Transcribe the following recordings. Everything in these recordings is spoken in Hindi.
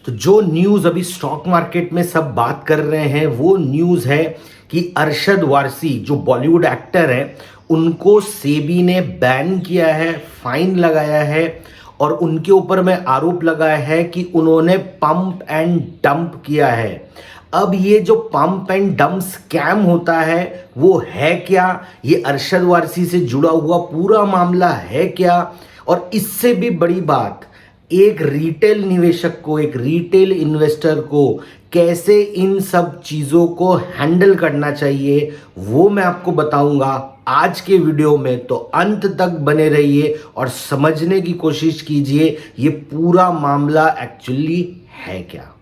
तो जो न्यूज़ अभी स्टॉक मार्केट में सब बात कर रहे हैं वो न्यूज़ है कि अरशद वारसी जो बॉलीवुड एक्टर हैं उनको सेबी ने बैन किया है, फाइन लगाया है और उनके ऊपर में आरोप लगाया है कि उन्होंने पंप एंड डंप किया है। अब ये जो पंप एंड डंप स्कैम होता है वो है क्या, ये अरशद वारसी से जुड़ा हुआ पूरा मामला है क्या, और इससे भी बड़ी बात, एक रिटेल निवेशक को, एक रिटेल इन्वेस्टर को कैसे इन सब चीज़ों को हैंडल करना चाहिए वो मैं आपको बताऊंगा आज के वीडियो में। तो अंत तक बने रहिए और समझने की कोशिश कीजिए ये पूरा मामला एक्चुअली है क्या।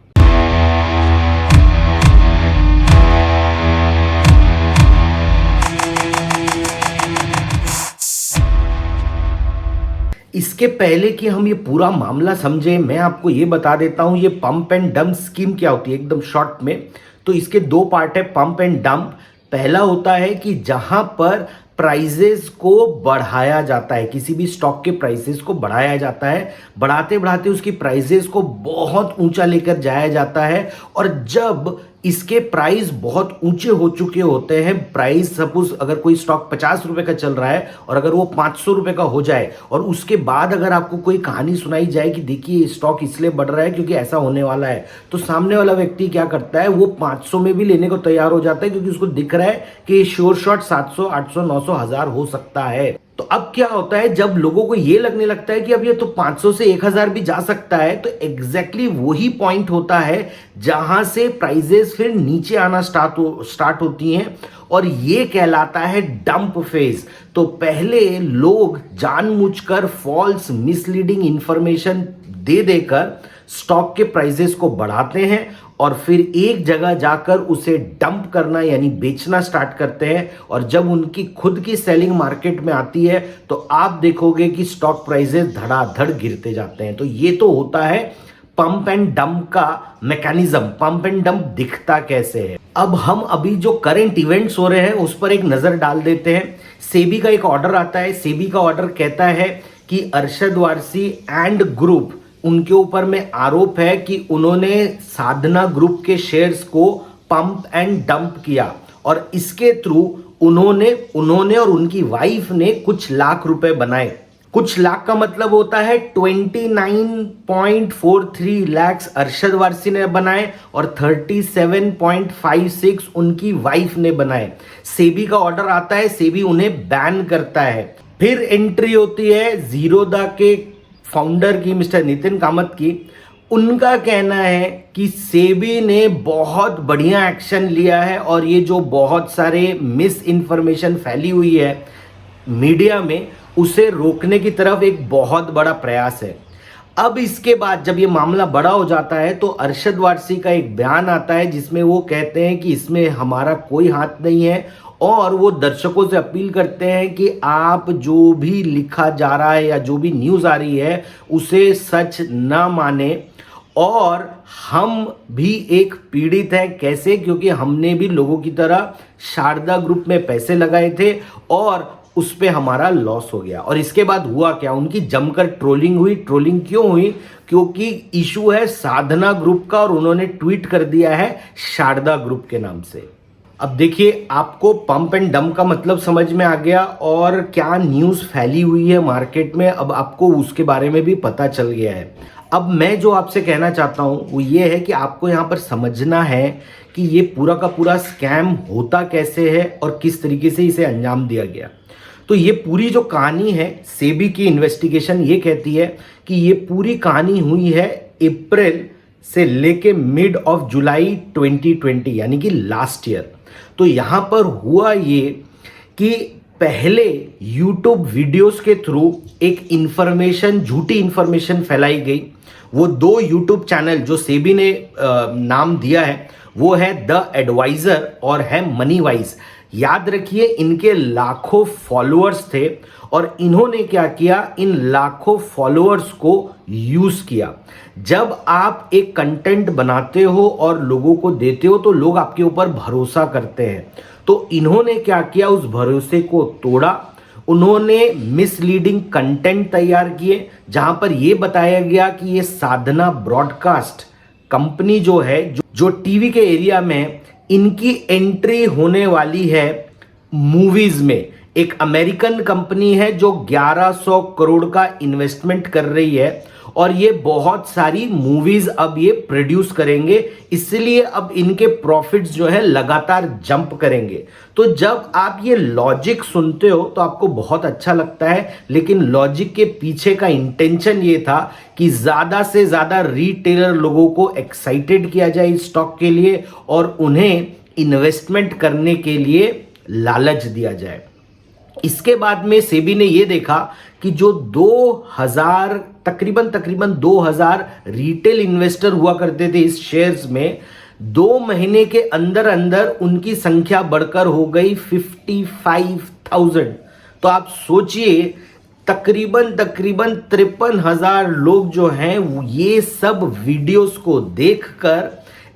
इसके पहले कि हम ये पूरा मामला समझें, मैं आपको ये बता देता हूँ ये पंप एंड डंप स्कीम क्या होती है एकदम शॉर्ट में। तो इसके दो पार्ट है, पंप एंड डंप। पहला होता है कि जहां पर प्राइजेस को बढ़ाया जाता है, किसी भी स्टॉक के प्राइसेस को बढ़ाया जाता है, बढ़ाते बढ़ाते उसकी प्राइसेस को बहुत ऊंचा लेकर जाया जाता है। और जब इसके प्राइस बहुत ऊंचे हो चुके होते हैं, प्राइस सपोज अगर कोई स्टॉक 50 रुपए का चल रहा है और अगर वो 500 रुपए का हो जाए और उसके बाद अगर आपको कोई कहानी सुनाई जाए कि देखिए स्टॉक इसलिए बढ़ रहा है क्योंकि ऐसा होने वाला है, तो सामने वाला व्यक्ति क्या करता है, वो 500 में भी लेने को तैयार हो जाता है क्योंकि उसको दिख रहा है कि श्योर शॉट 700, 800, 900, 1000 हो सकता है। तो अब क्या होता है, जब लोगों को ये लगने लगता है कि अब ये तो 500 से 1000 भी जा सकता है, तो एग्जैक्टली वही पॉइंट होता है जहां से प्राइजेस फिर नीचे आना स्टार्ट होती हैं और ये कहलाता है डंप फेज। तो पहले लोग जानबूझकर फॉल्स मिसलीडिंग इंफॉर्मेशन दे देकर स्टॉक के प्राइजेस को बढ़ाते हैं और फिर एक जगह जाकर उसे डंप करना यानी बेचना स्टार्ट करते हैं। और जब उनकी खुद की सेलिंग मार्केट में आती है तो आप देखोगे कि स्टॉक प्राइजेस धड़ाधड़ गिरते जाते हैं। तो ये तो होता है पंप एंड डंप का मैकेनिज्म। पंप एंड डंप दिखता कैसे है, अब हम अभी जो करंट इवेंट्स हो रहे हैं उस पर एक नजर डाल देते हैं। सेबी का एक ऑर्डर आता है, सेबी का ऑर्डर कहता है कि अरशद वारसी एंड ग्रुप, उनके ऊपर में आरोप है कि उन्होंने साधना ग्रुप के शेयर्स को पंप एंड डंप किया और इसके थ्रू उन्होंने और उनकी वाइफ ने कुछ लाख रुपए बनाए। कुछ लाख का मतलब होता है 29.43 लाख अरशद वारसी ने बनाए और 37.56 उनकी वाइफ ने बनाए। सेबी का ऑर्डर आता है, सेबी उन्हें बैन करता है। फिर एंट्री होती है जीरोधा के फाउंडर की, मिस्टर नितिन कामत की। उनका कहना है कि सेबी ने बहुत बढ़िया एक्शन लिया है और ये जो बहुत सारे मिस इन्फॉर्मेशन फैली हुई है मीडिया में उसे रोकने की तरफ एक बहुत बड़ा प्रयास है। अब इसके बाद जब ये मामला बड़ा हो जाता है तो अरशद वारसी का एक बयान आता है जिसमें वो कहते हैं कि इसमें हमारा कोई हाथ नहीं है और वो दर्शकों से अपील करते हैं कि आप जो भी लिखा जा रहा है या जो भी न्यूज़ आ रही है उसे सच ना माने। और हम भी एक पीड़ित हैं, कैसे, क्योंकि हमने भी लोगों की तरह शारदा ग्रुप में पैसे लगाए थे और उस पे हमारा लॉस हो गया। और इसके बाद हुआ क्या, उनकी जमकर ट्रोलिंग हुई। ट्रोलिंग क्यों हुई, क्योंकि इशू है साधना ग्रुप का और उन्होंने ट्वीट कर दिया है शारदा ग्रुप के नाम से। अब देखिए, आपको पंप एंड डंप का मतलब समझ में आ गया और क्या न्यूज़ फैली हुई है मार्केट में, अब आपको उसके बारे में भी पता चल गया है। अब मैं जो आपसे कहना चाहता हूँ वो ये है कि आपको यहाँ पर समझना है कि ये पूरा का पूरा स्कैम होता कैसे है और किस तरीके से इसे अंजाम दिया गया। तो ये पूरी जो कहानी है, सेबी की इन्वेस्टिगेशन ये कहती है कि ये पूरी कहानी हुई है अप्रैल से लेके मिड ऑफ जुलाई 2020 यानी कि लास्ट ईयर। तो यहाँ पर हुआ ये कि पहले YouTube वीडियोस के थ्रू एक इंफॉर्मेशन, झूठी इंफॉर्मेशन फैलाई गई। वो दो YouTube चैनल जो सेबी ने नाम दिया है वो है द एडवाइजर और है मनी वाइज। याद रखिए, इनके लाखों फॉलोअर्स थे और इन्होंने क्या किया, इन लाखों फॉलोअर्स को यूज किया। जब आप एक कंटेंट बनाते हो और लोगों को देते हो तो लोग आपके ऊपर भरोसा करते हैं। तो इन्होंने क्या किया, उस भरोसे को तोड़ा। उन्होंने मिसलीडिंग कंटेंट तैयार किए जहां पर यह बताया गया कि ये साधना ब्रॉडकास्ट कंपनी जो है जो टीवी के एरिया में इनकी एंट्री होने वाली है मूवीज में। एक अमेरिकन कंपनी है जो 1100 करोड़ का इन्वेस्टमेंट कर रही है और ये बहुत सारी मूवीज अब ये प्रोड्यूस करेंगे, इसलिए अब इनके प्रॉफिट्स जो है लगातार जंप करेंगे। तो जब आप ये लॉजिक सुनते हो तो आपको बहुत अच्छा लगता है, लेकिन लॉजिक के पीछे का इंटेंशन ये था कि ज्यादा से ज्यादा रिटेलर लोगों को एक्साइटेड किया जाए इस स्टॉक के लिए और उन्हें इन्वेस्टमेंट करने के लिए लालच दिया जाए। इसके बाद में सेबी ने यह देखा कि जो 2000 तकरीबन 2000 रिटेल इन्वेस्टर हुआ करते थे इस शेयर्स में, 2 महीने के अंदर अंदर उनकी संख्या बढ़कर हो गई 55,000। तो आप सोचिए तकरीबन 53,000 लोग जो हैं ये सब वीडियोस को देखकर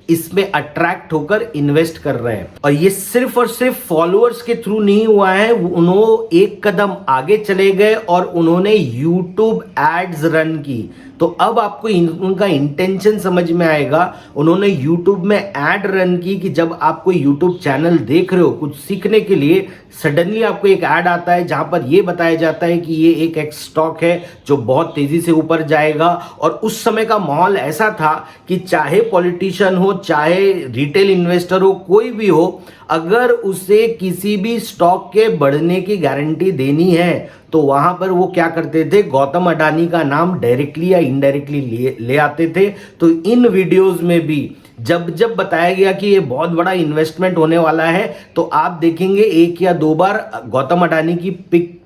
इसमें अट्रैक्ट होकर इन्वेस्ट कर रहे हैं। और ये सिर्फ और सिर्फ फॉलोअर्स के थ्रू नहीं हुआ है, उन्होंने एक कदम आगे चले गए और उन्होंने यूट्यूब एड्स रन की। तो अब आपको उनका इंटेंशन समझ में आएगा। उन्होंने यूट्यूब में एड रन की कि जब आप कोई यूट्यूब चैनल देख रहे हो कुछ सीखने के लिए, सडनली आपको एक ऐड आता है जहां पर यह बताया जाता है कि ये एक स्टॉक है जो बहुत तेजी से ऊपर जाएगा। और उस समय का माहौल ऐसा था कि चाहे पॉलिटिशियन हो, चाहे रिटेल इन्वेस्टर हो, कोई भी हो, अगर उसे किसी भी स्टॉक के बढ़ने की गारंटी देनी है तो वहां पर वो क्या करते थे, गौतम अडानी का नाम डायरेक्टली या इनडायरेक्टली ले आते थे। तो इन वीडियोस में भी जब जब बताया गया कि ये बहुत बड़ा इन्वेस्टमेंट होने वाला है तो आप देखेंगे 1 या 2 बार गौतम अडानी की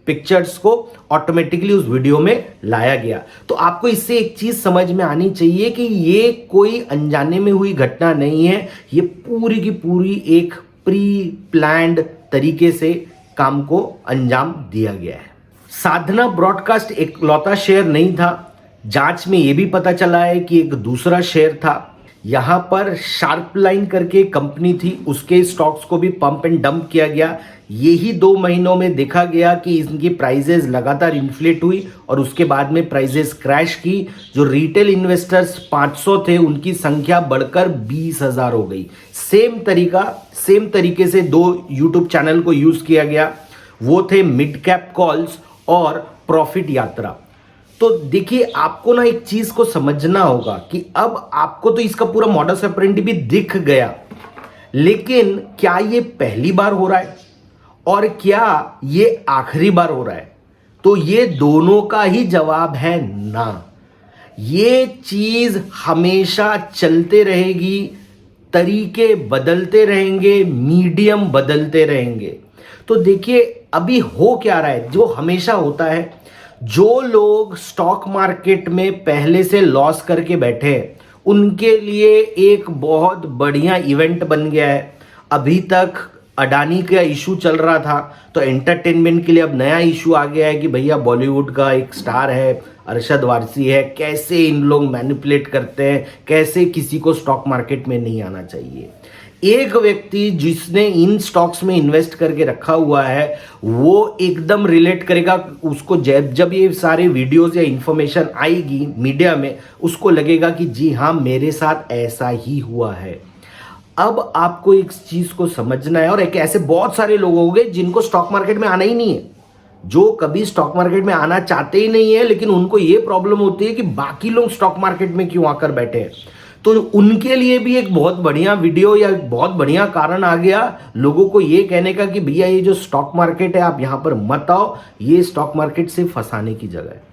पिक्चर्स को ऑटोमेटिकली उस वीडियो में लाया गया। तो आपको इससे एक चीज समझ में आनी चाहिए कि ये कोई अनजाने में हुई घटना नहीं है, ये पूरी की पूरी एक प्री प्लान्ड तरीके से काम को अंजाम दिया गया है। साधना ब्रॉडकास्ट एक लौता शेयर नहीं था, जांच में यह भी पता चला है कि एक दूसरा शेयर था। यहां पर शार्प लाइन करके कंपनी थी, उसके स्टॉक्स को भी पंप एंड डंप किया गया। यही 2 महीनों में देखा गया कि इनकी प्राइजेस लगातार इन्फ्लेट हुई और उसके बाद में प्राइजेस क्रैश की। जो रिटेल इन्वेस्टर्स 500 थे उनकी संख्या बढ़कर 20,000 हो गई। सेम तरीके से 2 यूट्यूब चैनल को यूज किया गया, वो थे मिड कैप कॉल्स और प्रॉफिट यात्रा। तो देखिए आपको ना एक चीज को समझना होगा कि अब आपको तो इसका पूरा मॉडस ऑपरेंडी भी दिख गया, लेकिन क्या ये पहली बार हो रहा है और क्या ये आखिरी बार हो रहा है? तो ये दोनों का ही जवाब है ना। ये चीज हमेशा चलते रहेगी, तरीके बदलते रहेंगे, मीडियम बदलते रहेंगे। तो देखिए अभी हो क्या रहा है, जो हमेशा होता है, जो लोग स्टॉक मार्केट में पहले से लॉस करके बैठे हैं उनके लिए एक बहुत बढ़िया इवेंट बन गया है। अभी तक अडानी का इशू चल रहा था तो एंटरटेनमेंट के लिए अब नया इशू आ गया है कि भैया बॉलीवुड का एक स्टार है अरशद वारसी है, कैसे इन लोग मैनिपुलेट करते हैं, कैसे किसी को स्टॉक मार्केट में नहीं आना चाहिए। एक व्यक्ति जिसने इन स्टॉक्स में इन्वेस्ट करके रखा हुआ है वो एकदम रिलेट करेगा, उसको जब ये सारे वीडियोस या इंफॉर्मेशन आएगी मीडिया में उसको लगेगा कि जी हाँ मेरे साथ ऐसा ही हुआ है। अब आपको एक चीज को समझना है, और एक ऐसे बहुत सारे लोग होंगे जिनको स्टॉक मार्केट में आना ही नहीं है, जो कभी स्टॉक मार्केट में आना चाहते ही नहीं है, लेकिन उनको ये प्रॉब्लम होती है कि बाकी लोग स्टॉक मार्केट में क्यों आकर बैठे हैं। तो उनके लिए भी एक बहुत बढ़िया वीडियो या बहुत बढ़िया कारण आ गया लोगों को ये कहने का कि भैया ये जो स्टॉक मार्केट है आप यहां पर मत आओ, ये स्टॉक मार्केट से फंसाने की जगह है।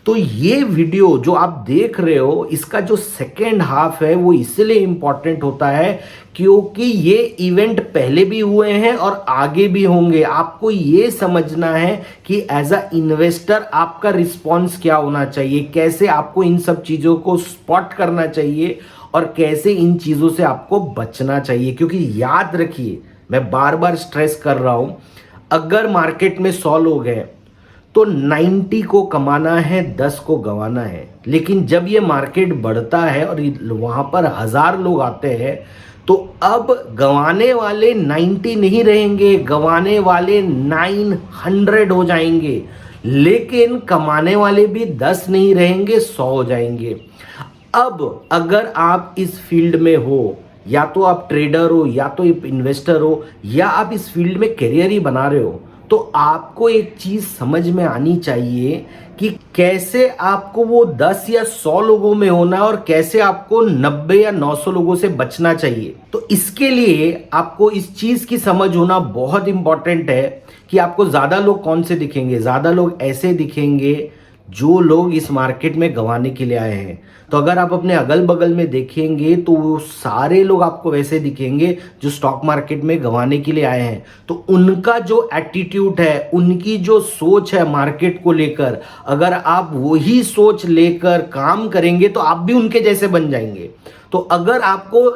तो ये वीडियो जो आप देख रहे हो इसका जो सेकेंड हाफ है वो इसलिए इंपॉर्टेंट होता है क्योंकि ये इवेंट पहले भी हुए हैं और आगे भी होंगे। आपको ये समझना है कि एज अ इन्वेस्टर आपका रिस्पॉन्स क्या होना चाहिए, कैसे आपको इन सब चीजों को स्पॉट करना चाहिए और कैसे इन चीजों से आपको बचना चाहिए। क्योंकि याद रखिए, मैं बार बार स्ट्रेस कर रहा हूं, अगर मार्केट में 100 लोग हैं तो 90 को कमाना है, 10 को गंवाना है। लेकिन जब ये मार्केट बढ़ता है और वहां पर 1000 लोग आते हैं तो अब गंवाने वाले 90 नहीं रहेंगे, गंवाने वाले 900 हो जाएंगे, लेकिन कमाने वाले भी 10 नहीं रहेंगे, 100 हो जाएंगे। अब अगर आप इस फील्ड में हो, या तो आप ट्रेडर हो, या तो इन्वेस्टर हो, या आप इस फील्ड में करियर ही बना रहे हो, तो आपको एक चीज समझ में आनी चाहिए कि कैसे आपको वो 10 या 100 लोगों में होना है और कैसे आपको 90 या 900 लोगों से बचना चाहिए। तो इसके लिए आपको इस चीज की समझ होना बहुत इंपॉर्टेंट है कि आपको ज्यादा लोग कौन से दिखेंगे। ज्यादा लोग ऐसे दिखेंगे जो लोग इस मार्केट में गंवाने के लिए आए हैं। तो अगर आप अपने अगल बगल में देखेंगे तो वो सारे लोग आपको वैसे दिखेंगे जो स्टॉक मार्केट में गंवाने के लिए आए हैं। तो उनका जो एटीट्यूड है, उनकी जो सोच है मार्केट को लेकर, अगर आप वही सोच लेकर काम करेंगे तो आप भी उनके जैसे बन जाएंगे। तो अगर आपको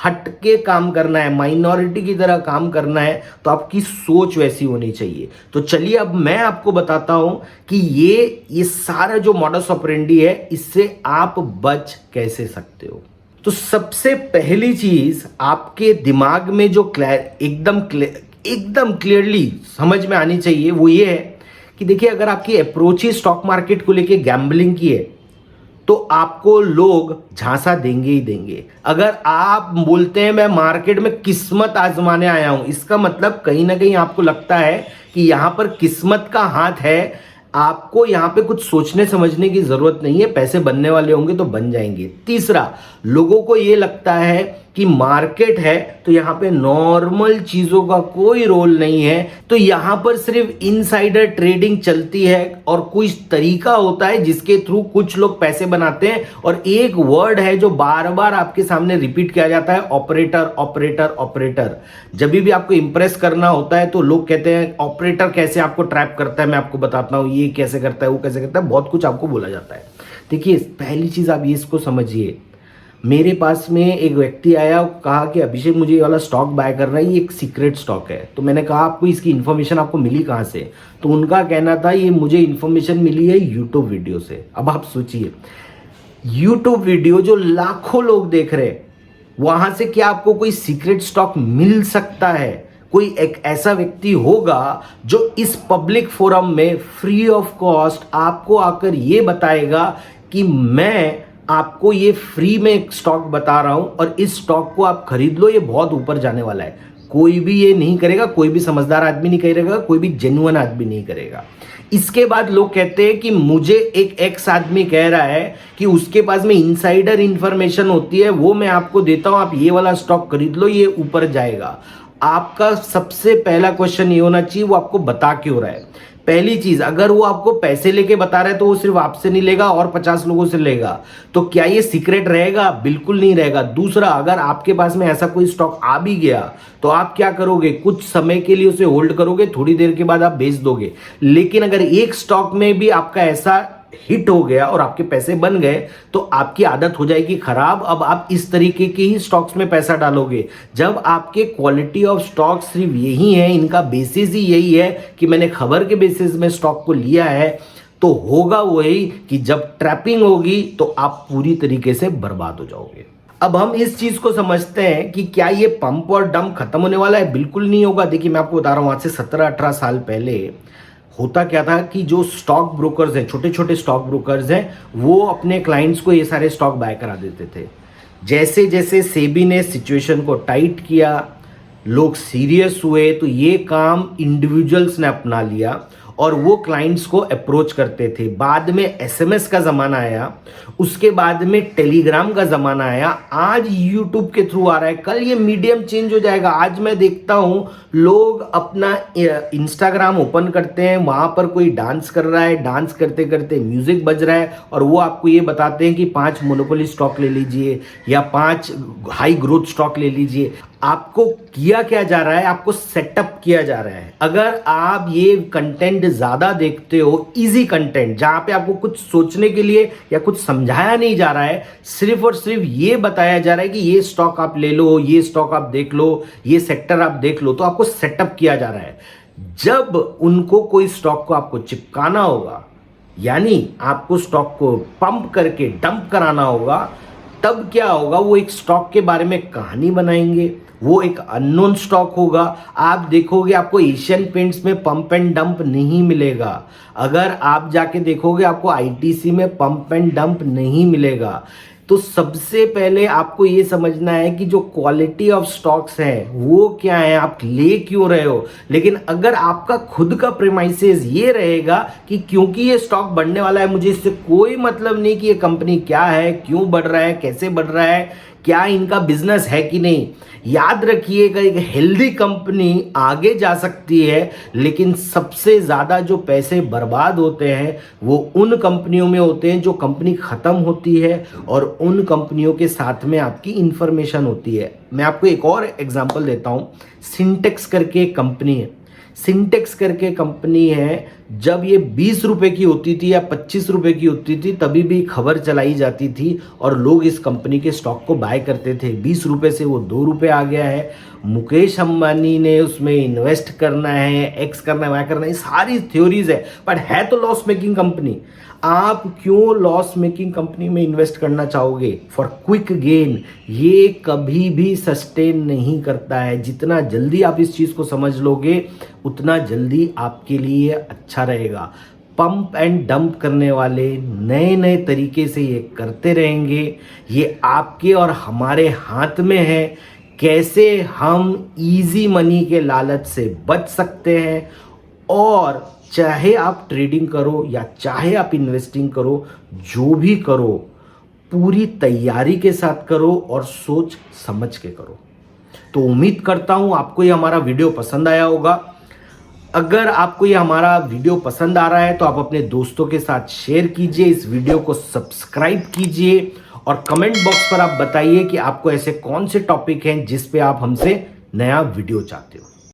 हट के काम करना है, माइनॉरिटी की तरह काम करना है, तो आपकी सोच वैसी होनी चाहिए। तो चलिए अब मैं आपको बताता हूं कि ये सारा जो मॉडस ऑपरेंडी है, इससे आप बच कैसे सकते हो। तो सबसे पहली चीज आपके दिमाग में जो एकदम क्लियरली समझ में आनी चाहिए वो ये है कि देखिए, अगर आपकी अप्रोच ही स्टॉक मार्केट को लेके गैम्बलिंग की है तो आपको लोग झांसा देंगे ही देंगे। अगर आप बोलते हैं मैं मार्केट में किस्मत आजमाने आया हूं, इसका मतलब कहीं ना कहीं आपको लगता है कि यहां पर किस्मत का हाथ है। आपको यहां पे कुछ सोचने समझने की जरूरत नहीं है, पैसे बनने वाले होंगे तो बन जाएंगे। तीसरा, लोगों को यह लगता है कि मार्केट है तो यहां पे नॉर्मल चीजों का कोई रोल नहीं है, तो यहां पर सिर्फ इनसाइडर ट्रेडिंग चलती है और कुछ तरीका होता है जिसके थ्रू कुछ लोग पैसे बनाते हैं। और एक वर्ड है जो बार बार आपके सामने रिपीट किया जाता है, ऑपरेटर ऑपरेटर ऑपरेटर। जब भी आपको इंप्रेस करना होता है तो लोग कहते हैं ऑपरेटर कैसे आपको ट्रैप करता है, मैं आपको बताता हूं ये कैसे करता है, वो कैसे करता है, बहुत कुछ आपको बोला जाता है। देखिए, पहली चीज आप इसको समझिए। मेरे पास में एक व्यक्ति आया, कहा कि अभिषेक मुझे ये वाला स्टॉक बाय करना है, ये एक सीक्रेट स्टॉक है। तो मैंने कहा आपको इसकी इन्फॉर्मेशन आपको मिली कहाँ से? तो उनका कहना था ये मुझे इन्फॉर्मेशन मिली है यूट्यूब वीडियो से। अब आप सोचिए, यूट्यूब वीडियो जो लाखों लोग देख रहे हैं, वहां से क्या आपको कोई सीक्रेट स्टॉक मिल सकता है? कोई एक ऐसा व्यक्ति होगा जो इस पब्लिक फोरम में फ्री ऑफ कॉस्ट आपको आकर ये बताएगा कि मैं आपको ये फ्री में एक स्टॉक बता रहा हूं और इस स्टॉक को आप खरीद लो, ये बहुत ऊपर जाने वाला है। कोई भी ये नहीं करेगा, कोई भी समझदार आदमी नहीं करेगा, कोई भी जेन्युइन आदमी नहीं करेगा। इसके बाद लोग कहते हैं कि मुझे एक एक्स आदमी कह रहा है कि उसके पास में इनसाइडर इंफॉर्मेशन होती है, वो मैं आपको देता हूं, आप ये वाला स्टॉक खरीद लो, ये ऊपर जाएगा। आपका सबसे पहला क्वेश्चन ये होना चाहिए वो आपको बता क्यों रहा है। पहली चीज, अगर वो आपको पैसे लेके बता रहा है तो वो सिर्फ आपसे नहीं लेगा और 50 लोगों से लेगा, तो क्या ये सीक्रेट रहेगा? बिल्कुल नहीं रहेगा। दूसरा, अगर आपके पास में ऐसा कोई स्टॉक आ भी गया तो आप क्या करोगे? कुछ समय के लिए उसे होल्ड करोगे, थोड़ी देर के बाद आप बेच दोगे। लेकिन अगर एक स्टॉक में भी आपका ऐसा हिट हो गया और आपके पैसे बन गए तो आपकी आदत हो जाएगी खराब। अब आप इस तरीके के ही स्टॉक्स में पैसा डालोगे। जब आपके क्वालिटी ऑफ स्टॉक सिर्फ यही है, इनका बेसिस ही यही है कि मैंने खबर के बेसिस में स्टॉक को लिया है, तो होगा वही कि जब ट्रैपिंग होगी तो आप पूरी तरीके से बर्बाद हो जाओगे। अब हम इस चीज को समझते हैं कि क्या ये पंप और डंप खत्म होने वाला है? बिल्कुल नहीं होगा। देखिए, मैं आपको बता रहा हूं, आज से 17-18 साल पहले होता क्या था कि जो स्टॉक ब्रोकर्स हैं, छोटे छोटे स्टॉक ब्रोकर्स हैं, वो अपने क्लाइंट्स को ये सारे स्टॉक बाय करा देते थे। जैसे जैसे सेबी ने सिचुएशन को टाइट किया, लोग सीरियस हुए, तो ये काम इंडिविजुअल्स ने अपना लिया और वो क्लाइंट्स को अप्रोच करते थे। बाद में एसएमएस का ज़माना आया, उसके बाद में टेलीग्राम का ज़माना आया, आज यूट्यूब के थ्रू आ रहा है, कल ये मीडियम चेंज हो जाएगा। आज मैं देखता हूँ लोग अपना इंस्टाग्राम ओपन करते हैं, वहाँ पर कोई डांस कर रहा है, डांस करते करते म्यूजिक बज रहा है और वो आपको ये बताते हैं कि 5 मोनोपोली स्टॉक ले लीजिए या 5 हाई ग्रोथ स्टॉक ले लीजिए। आपको किया क्या जा रहा है? आपको सेटअप किया जा रहा है। अगर आप ये कंटेंट ज्यादा देखते हो, इजी कंटेंट जहां पे आपको कुछ सोचने के लिए या कुछ समझाया नहीं जा रहा है, सिर्फ और सिर्फ ये बताया जा रहा है कि ये स्टॉक आप ले लो, ये स्टॉक आप देख लो, ये सेक्टर आप देख लो, तो आपको सेटअप किया जा रहा है। जब उनको कोई स्टॉक को आपको चिपकाना होगा, यानी आपको स्टॉक को पंप करके डंप कराना होगा, तब क्या होगा? वो एक स्टॉक के बारे में कहानी बनाएंगे, वो एक अननोन स्टॉक होगा। आप देखोगे आपको एशियन पेंट्स में पंप एंड डंप नहीं मिलेगा। अगर आप जाके देखोगे आपको आईटीसी में पंप एंड डंप नहीं मिलेगा। तो सबसे पहले आपको ये समझना है कि जो क्वालिटी ऑफ स्टॉक्स है वो क्या है, आप ले क्यों रहे हो। लेकिन अगर आपका खुद का प्रेमाइसेस ये रहेगा कि क्योंकि ये स्टॉक बढ़ने वाला है, मुझे इससे कोई मतलब नहीं कि ये कंपनी क्या है, क्यों बढ़ रहा है, कैसे बढ़ रहा है, क्या इनका बिजनेस है कि नहीं। याद रखिएगा, एक हेल्दी कंपनी आगे जा सकती है, लेकिन सबसे ज़्यादा जो पैसे बर्बाद होते हैं वो उन कंपनियों में होते हैं जो कंपनी ख़त्म होती है और उन कंपनियों के साथ में आपकी इंफॉर्मेशन होती है। मैं आपको एक और एग्जांपल देता हूँ। सिंटेक्स करके एक कंपनी है, सिंटेक्स करके कंपनी है। जब ये 20 रुपए की होती थी या 25 रुपए की होती थी तभी भी खबर चलाई जाती थी और लोग इस कंपनी के स्टॉक को बाय करते थे। 20 रुपए से वो 2 रुपए आ गया है। मुकेश अंबानी ने उसमें इन्वेस्ट करना है, एक्स करना है, वाई करना है, सारी थ्योरीज है, बट है तो लॉस मेकिंग कंपनी। आप क्यों लॉस मेकिंग कंपनी में इन्वेस्ट करना चाहोगे फॉर क्विक गेन? ये कभी भी सस्टेन नहीं करता है। जितना जल्दी आप इस चीज को समझ लोगे उतना जल्दी आपके लिए अच्छा रहेगा। पंप एंड डंप करने वाले नए नए तरीके से ये करते रहेंगे। ये आपके और हमारे हाथ में है कैसे हम इजी मनी के लालच से बच सकते हैं। और चाहे आप ट्रेडिंग करो या चाहे आप इन्वेस्टिंग करो, जो भी करो पूरी तैयारी के साथ करो और सोच समझ के करो। तो उम्मीद करता हूं आपको ये हमारा वीडियो पसंद आया होगा। अगर आपको ये हमारा वीडियो पसंद आ रहा है तो आप अपने दोस्तों के साथ शेयर कीजिए, इस वीडियो को सब्सक्राइब कीजिए और कमेंट बॉक्स पर आप बताइए कि आपको ऐसे कौन से टॉपिक हैं जिस पे आप हमसे नया वीडियो चाहते हो।